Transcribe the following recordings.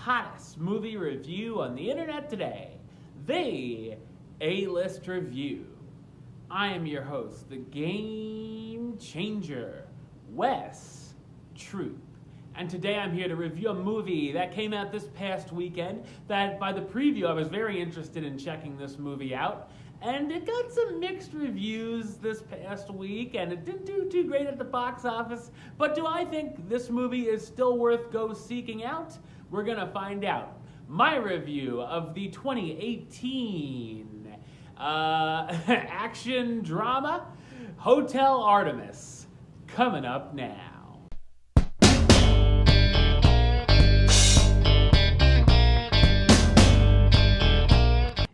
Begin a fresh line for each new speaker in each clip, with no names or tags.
hottest movie review on the internet today, the A-List Review. I am your host, the Game Changer, Wes Troop. And today I'm here to review a movie that came out this past weekend that by the preview I was very interested in checking this movie out. And it got some mixed reviews this past week, and it didn't do too great at the box office. But do I think this movie is still worth seeking out? We're gonna find out. My review of the 2018 action drama, Hotel Artemis, coming up now.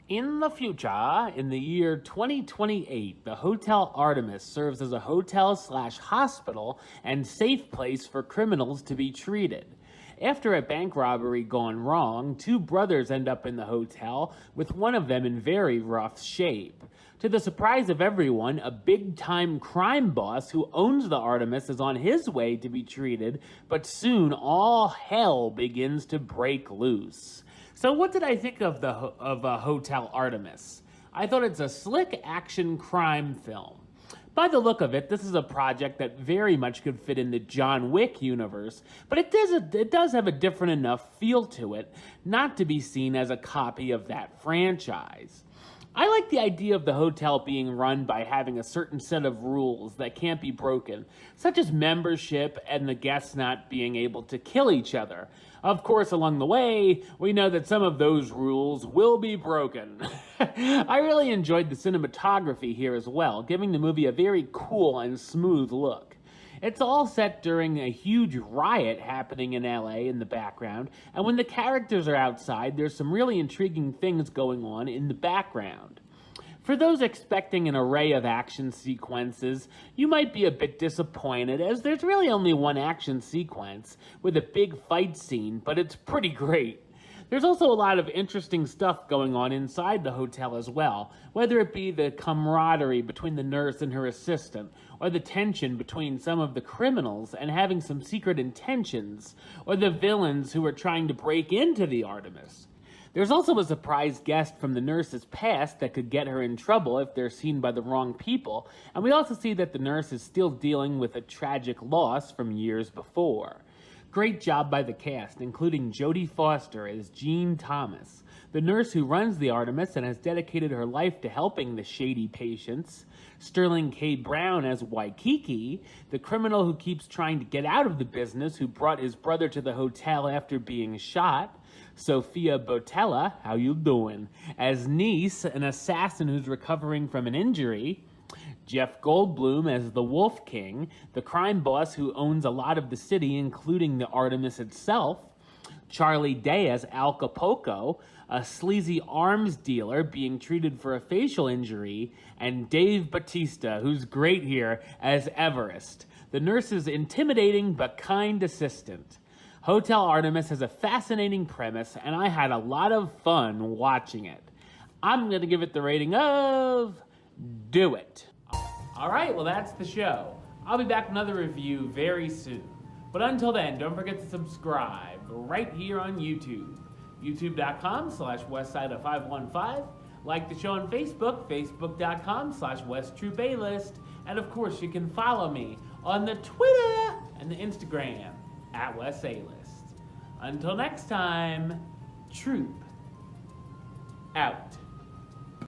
In the future, in the year 2028, the Hotel Artemis serves as a hotel/hospital and safe place for criminals to be treated. After a bank robbery gone wrong, two brothers end up in the hotel, with one of them in very rough shape. To the surprise of everyone, a big-time crime boss who owns the Artemis is on his way to be treated, but soon all hell begins to break loose. So what did I think of Hotel Artemis? I thought it's a slick action crime film. By the look of it, this is a project that very much could fit in the John Wick universe, but it does have a different enough feel to it not to be seen as a copy of that franchise. I like the idea of the hotel being run by having a certain set of rules that can't be broken, such as membership and the guests not being able to kill each other. Of course, along the way, we know that some of those rules will be broken. I really enjoyed the cinematography here as well, giving the movie a very cool and smooth look. It's all set during a huge riot happening in LA in the background, and when the characters are outside, there's some really intriguing things going on in the background. For those expecting an array of action sequences, you might be a bit disappointed, as there's really only one action sequence with a big fight scene, but it's pretty great. There's also a lot of interesting stuff going on inside the hotel as well, whether it be the camaraderie between the nurse and her assistant, or the tension between some of the criminals and having some secret intentions, or the villains who are trying to break into the Artemis. There's also a surprise guest from the nurse's past that could get her in trouble if they're seen by the wrong people, and we also see that the nurse is still dealing with a tragic loss from years before. Great job by the cast, including Jodie Foster as Jean Thomas, the nurse who runs the Artemis and has dedicated her life to helping the shady patients, Sterling K. Brown as Waikiki, the criminal who keeps trying to get out of the business who brought his brother to the hotel after being shot, Sophia Botella, how you doing, as Nice, an assassin who's recovering from an injury, Jeff Goldblum as the Wolf King, the crime boss who owns a lot of the city, including the Artemis itself, Charlie Day as Al Capoco, a sleazy arms dealer being treated for a facial injury, and Dave Bautista, who's great here, as Everest, the nurse's intimidating but kind assistant. Hotel Artemis has a fascinating premise, and I had a lot of fun watching it. I'm going to give it the rating of do it. All right, well, that's the show. I'll be back with another review very soon. But until then, don't forget to subscribe right here on YouTube. youtube.com/westside515. Like the show on Facebook, facebook.com/WestTroopAlist. And of course, you can follow me on the Twitter and the Instagram @WesAlist. Until next time, Troop out.